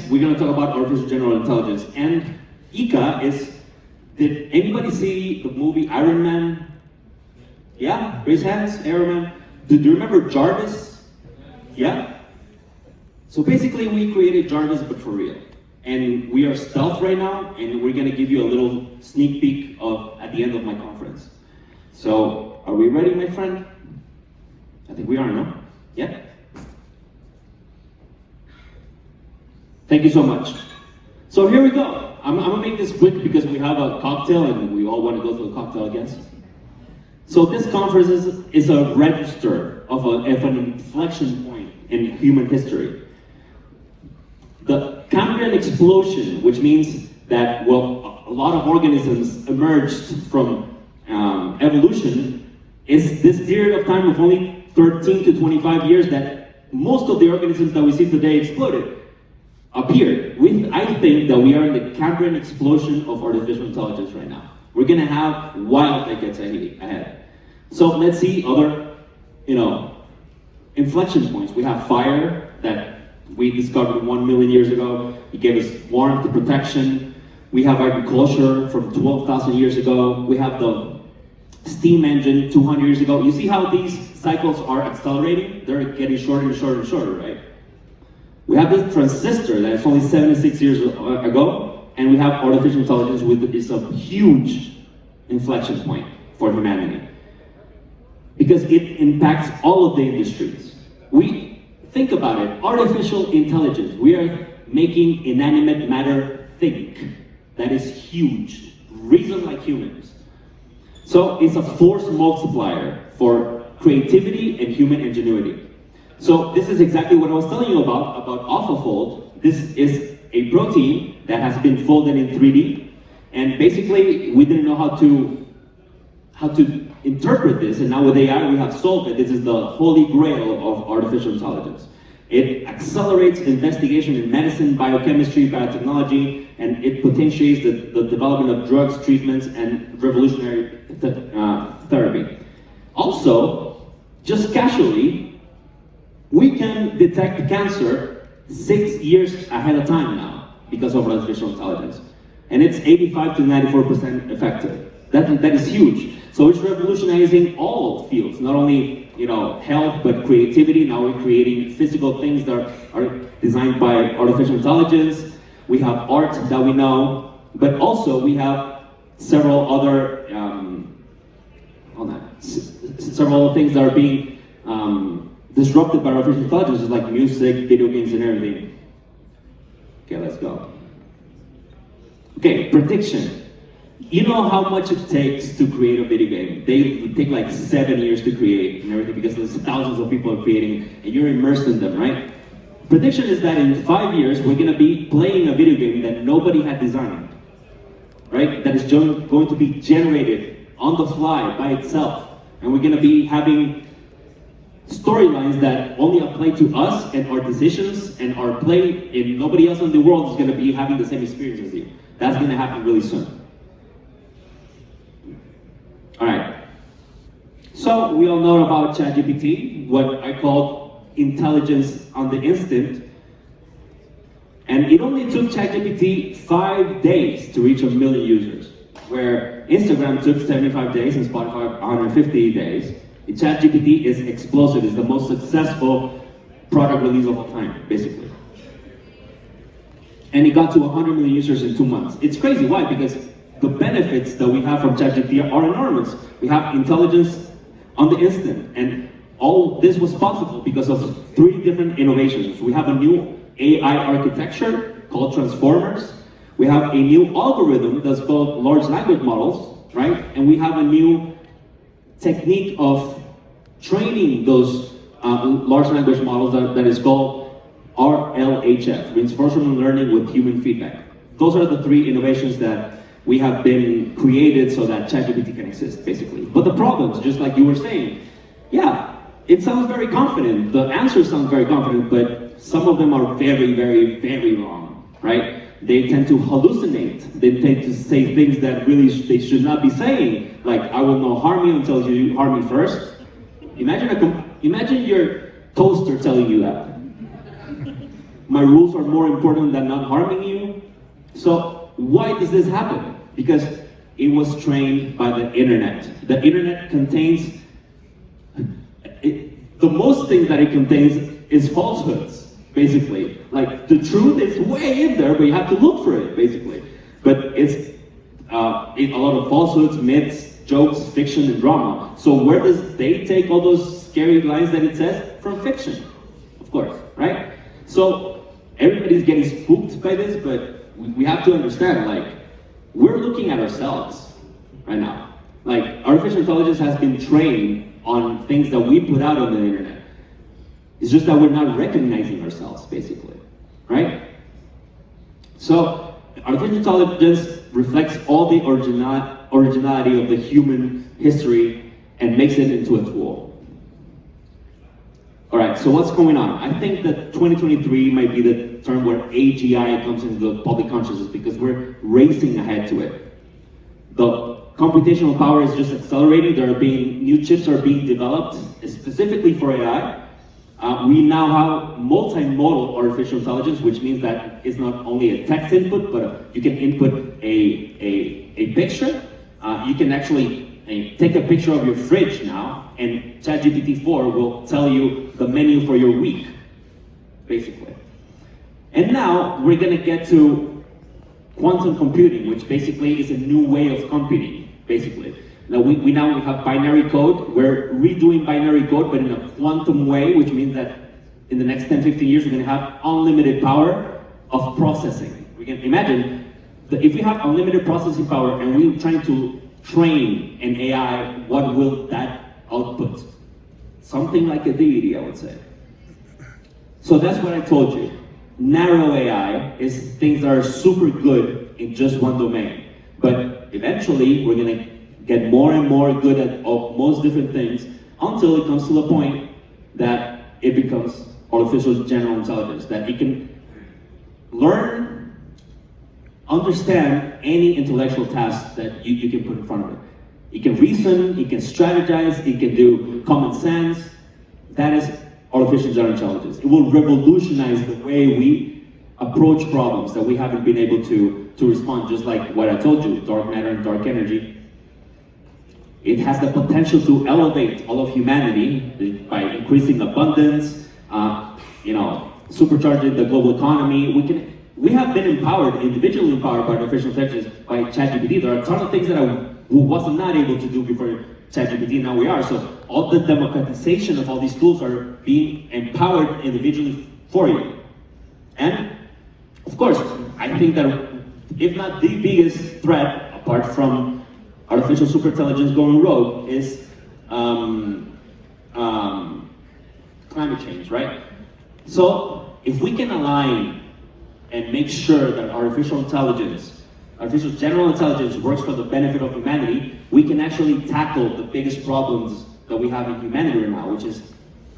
We're going to talk about artificial general intelligence. And ICA is, did anybody see the movie Iron Man? Yeah? Raise hands, Iron Man. Do you remember Jarvis? Yeah? So basically we created Jarvis but for real. And we are stealth right now, and we're going to give you a little sneak peek of at the end of my conference. So, are we ready, my friend? I think we are, no? Yeah? Thank you so much. So here we go. I'm gonna make this quick because we have a cocktail and we all want to go to a cocktail, I guess. So this conference is a register of an inflection point in human history. The Cambrian explosion, which means that, well, a lot of organisms emerged from evolution, is this period of time of only 13 to 25 years that most of the organisms that we see today exploded. Appeared. I think that we are in the Cambrian explosion of artificial intelligence right now. We're gonna have wild decades ahead. So let's see other, inflection points. We have fire that we discovered 1 million years ago. It gave us warmth and protection. We have agriculture from 12,000 years ago. We have the steam engine 200 years ago. You see how these cycles are accelerating? They're getting shorter and shorter and shorter, right? We have this transistor that is only 76 years ago, and we have artificial intelligence, which is a huge inflection point for humanity. Because it impacts all of the industries. We think about it, artificial intelligence. We are making inanimate matter think. That is huge. Reason like humans. So it's a force multiplier for creativity and human ingenuity. So this is exactly what I was telling you about AlphaFold. This is a protein that has been folded in 3D, and basically we didn't know how to interpret this, and now with AI we have solved it. This is the holy grail of artificial intelligence. It accelerates investigation in medicine, biochemistry, biotechnology, and it potentiates the development of drugs, treatments, and revolutionary therapy. Also, just casually, we can detect cancer 6 years ahead of time now because of artificial intelligence. And it's 85 to 94% effective. That is huge. So it's revolutionizing all fields, not only health, but creativity. Now we're creating physical things that are designed by artificial intelligence. We have art that we know, but also we have several other several things that are being disrupted by artificial intelligence, like music, video games, and everything. Okay, let's go. Okay, prediction. You know how much it takes to create a video game? They take like 7 years to create and everything because there's thousands of people are creating and you're immersed in them, right? Prediction is that in 5 years, we're gonna be playing a video game that nobody had designed, right? That is going to be generated on the fly by itself. And we're gonna be having storylines that only apply to us and our decisions and our play, and nobody else in the world is going to be having the same experience as you. That's going to happen really soon. All right. So we all know about ChatGPT, what I call intelligence on the instant. And it only took ChatGPT 5 days to reach 1 million users, where Instagram took 75 days and Spotify 150 days. ChatGPT is explosive. It's the most successful product release of all time, basically. And it got to 100 million users in 2 months. It's crazy. Why? Because the benefits that we have from ChatGPT are enormous. We have intelligence on the instant. And all this was possible because of 3 different innovations. We have a new AI architecture called transformers. We have a new algorithm that's called large language models, right? And we have a new technique of training those large language models that is called RLHF, reinforcement learning with human feedback. Those are the 3 innovations that we have been created so that ChatGPT can exist, basically. But the problems, just like you were saying, yeah, it sounds very confident. The answers sound very confident, but some of them are very, very, very wrong, right? They tend to hallucinate. They tend to say things that really they should not be saying, like, I will not harm you until you harm me first. Imagine your toaster telling you that. my rules are more important than not harming you. So why does this happen? Because it was trained by the internet. The internet contains, the most things that it contains is falsehoods, basically. Like, the truth is way in there, but you have to look for it, basically. But it's a lot of falsehoods, myths, jokes, fiction, and drama. So where does they take all those scary lines that it says? From fiction, of course, right? So everybody's getting spooked by this, but we have to understand, like, we're looking at ourselves right now. Like, artificial intelligence has been trained on things that we put out on the internet. It's just that we're not recognizing ourselves, basically, right? So artificial intelligence reflects all the originality of the human history and makes it into a tool. All right, so what's going on? I think that 2023 might be the term where AGI comes into the public consciousness because we're racing ahead to it. The computational power is just accelerating. New chips are being developed specifically for AI. We now have multimodal artificial intelligence, which means that it's not only a text input, but you can input a picture. You can actually take a picture of your fridge now, and ChatGPT-4 will tell you the menu for your week, basically. And now we're going to get to quantum computing, which basically is a new way of computing, basically. Now we have binary code. We're redoing binary code, but in a quantum way, which means that in the next 10, 15 years, we're going to have unlimited power of processing. We can imagine that if we have unlimited processing power and we're trying to train an AI, what will that output? Something like a deity, I would say. So that's what I told you. Narrow AI is things that are super good in just one domain. But eventually, we're going to get more and more good at most different things until it comes to the point that it becomes artificial general intelligence, that it can learn, understand any intellectual task that you can put in front of it. It can reason, it can strategize, it can do common sense. That is artificial general intelligence. It will revolutionize the way we approach problems that we haven't been able to respond, just like what I told you, dark matter and dark energy. It has the potential to elevate all of humanity by increasing abundance, supercharging the global economy. We have been empowered, individually empowered by artificial intelligence, by ChatGPT. There are a ton of things that I was not able to do before ChatGPT, now we are. So all the democratization of all these tools are being empowered individually for you. And of course, I think that if not the biggest threat, apart from artificial superintelligence going rogue, is climate change, right? So if we can align and make sure that artificial general intelligence works for the benefit of humanity, we can actually tackle the biggest problems that we have in humanity right now, which is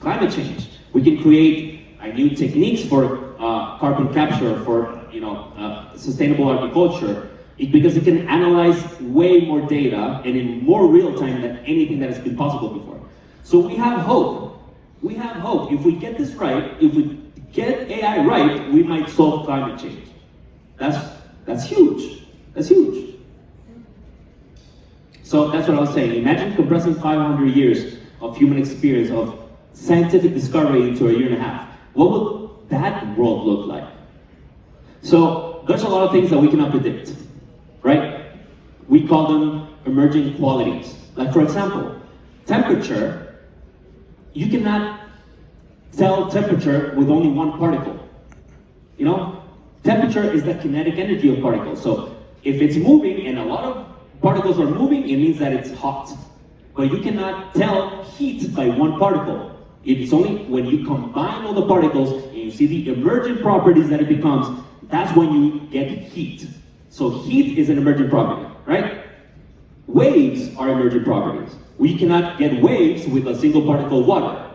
climate change. We can create new techniques for carbon capture, for sustainable agriculture, because it can analyze way more data and in more real time than anything that has been possible before. So we have hope. We have hope. If we get this right, if we get AI right, we might solve climate change. That's huge. That's huge. So that's what I was saying. Imagine compressing 500 years of human experience, of scientific discovery into a year and a half. What would that world look like? So there's a lot of things that we cannot predict, right? We call them emerging qualities. Like, for example, temperature. You cannot tell temperature with only one particle. Temperature is the kinetic energy of particles. So if it's moving and a lot of particles are moving, it means that it's hot. But you cannot tell heat by one particle. It's only when you combine all the particles and you see the emergent properties that it becomes, that's when you get heat. So heat is an emergent property, right? Waves are emergent properties. We cannot get waves with a single particle of water.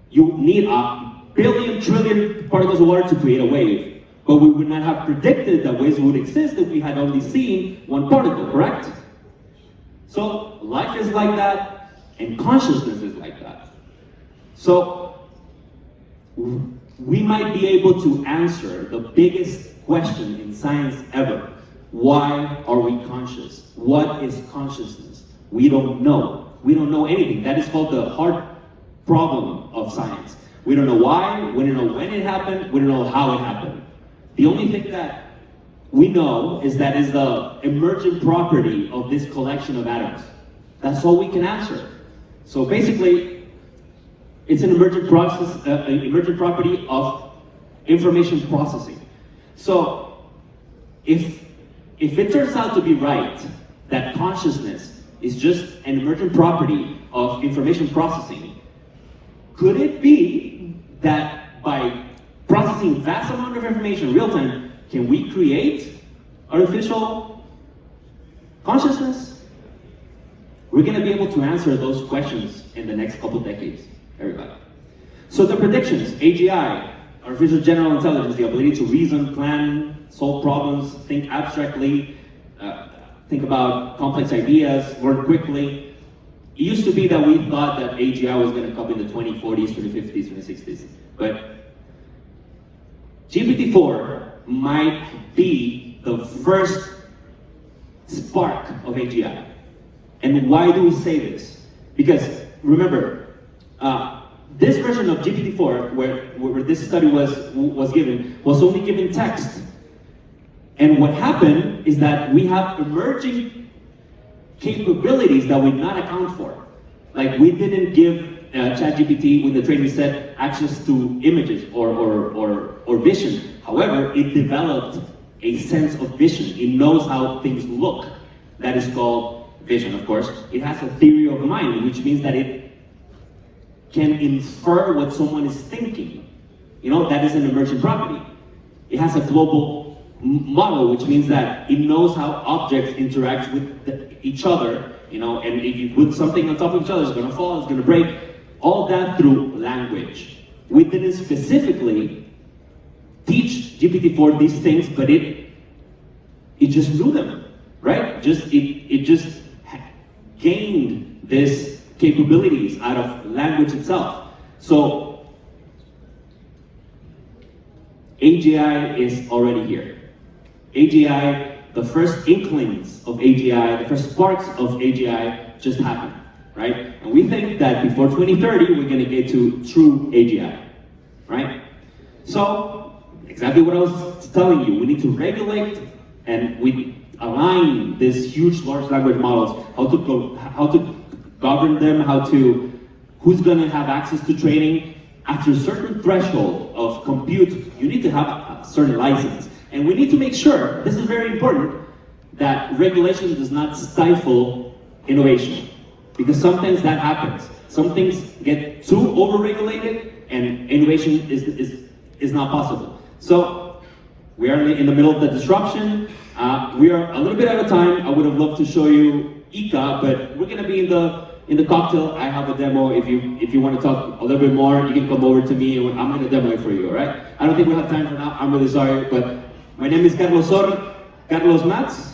You need a billion, trillion particles of water to create a wave. But we would not have predicted that waves would exist if we had only seen one particle, correct? So life is like that, and consciousness is like that. So we might be able to answer the biggest question in science ever. Why are we conscious? What is consciousness? We don't know. We don't know anything. That is called the hard problem of science. We don't know why, we don't know when it happened, we don't know how it happened. The only thing that we know is that is the emergent property of this collection of atoms. That's all we can answer. So basically, it's an emergent emergent property of information processing. So if it turns out to be right that consciousness is just an emergent property of information processing, could it be that by processing vast amount of information in real time, can we create artificial consciousness? We're going to be able to answer those questions in the next couple decades, everybody. So the predictions, AGI, artificial general intelligence, the ability to reason, plan, solve problems, think abstractly, think about complex ideas, learn quickly. It used to be that we thought that AGI was going to come in the 2040s, 2050s, 2060s, but GPT-4 might be the first spark of AGI. And why do we say this? Because remember, this version of GPT-4, where this study was given, was only given text. And what happened is that we have emerging capabilities that we did not account for. Like we didn't give ChatGPT, with the training set, access to images or vision. However, it developed a sense of vision. It knows how things look. That is called vision, of course. It has a theory of mind, which means that it can infer what someone is thinking. You know, that is an emergent property. It has a global model, which means that it knows how objects interact with each other, you know, and if you put something on top of each other, it's gonna fall, it's gonna break. All that through language. We didn't specifically teach GPT-4 these things, but it just knew them, right? It just gained these capabilities out of language itself. So AGI is already here. AGI, the first inklings of AGI, the first sparks of AGI just happened, right? And we think that before 2030, we're gonna get to true AGI, right? So, exactly what I was telling you, we need to regulate and we align these huge large language models, how to govern them, who's gonna have access to training. After a certain threshold of compute, you need to have a certain license. And we need to make sure, this is very important, that regulation does not stifle innovation. Because sometimes that happens. Some things get too over-regulated and innovation is not possible. So we are in the middle of the disruption. We are a little bit out of time. I would have loved to show you ICA, but we're gonna be in the cocktail. I have a demo. If you want to talk a little bit more, you can come over to me and I'm gonna demo it for you, all right? I don't think we have time for now. I'm really sorry, but my name is Carlos Mats.